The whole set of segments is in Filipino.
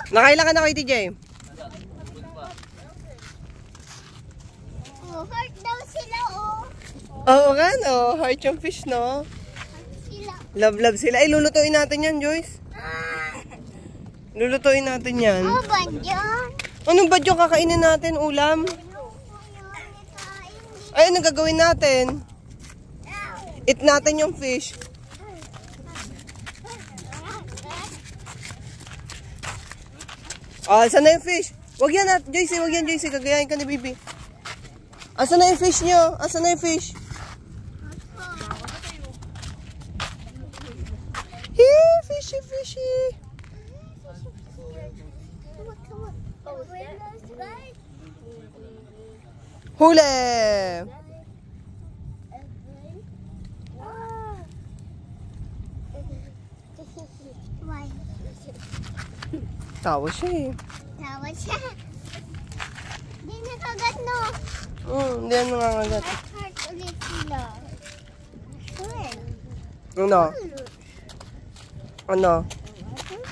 Nakailan ka na kay TJ? Oh, heart daw sila, oh. Oo nga, no? Heart yung fish, no? Sila. Love sila. Ay, lulutuin natin yan, Joyce. Lulutuin natin yan. Oh, ba dyan? Anong ba yung kakainin natin? Ulam? Ay, anong gagawin natin? Eat natin yung fish. Ah, saan na yung fish? Wag yan, Joyce. Wag yan, Joyce. Gagayahin ka ni Bibi. Asan na yung fish nyo? Asan na yung fish? Here, fishy, fishy. Huli! Tawa siya eh. Tawa siya. Di nakagat, no? Hindi yan nangangagat. Heart ulit sila. Ano? Ano?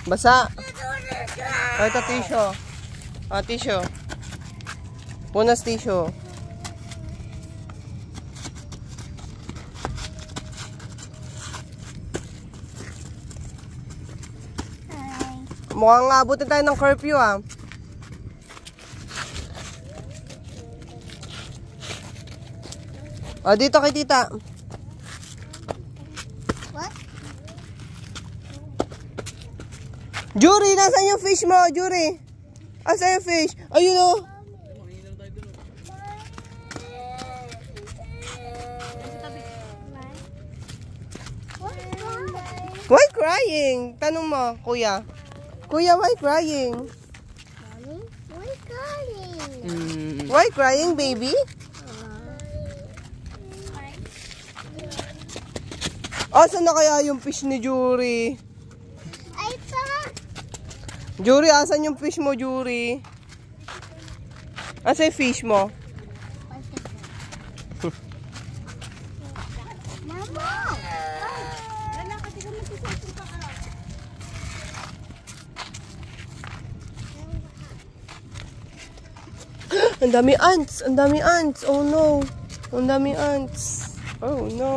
Basa. Ay, ito tissue. Ah, tissue. Punas tissue. Mukhang abutin tayo ng curfew, ah. Ah, dito kay tita. What? Jury, nasaan yung fish mo, Jury? Asan yung fish? Ayun, oh. Why crying? Tanong mo, kuya. Kuya, why crying? Mommy, why calling? Why crying, baby? Asan na kaya yung fish ni Jury? Ay, pa. Jury, asan yung fish mo, Jury? Asan yung fish mo? Mama. Ang dami ants! Ang dami ants! Oh no! Ang dami ants! Oh no!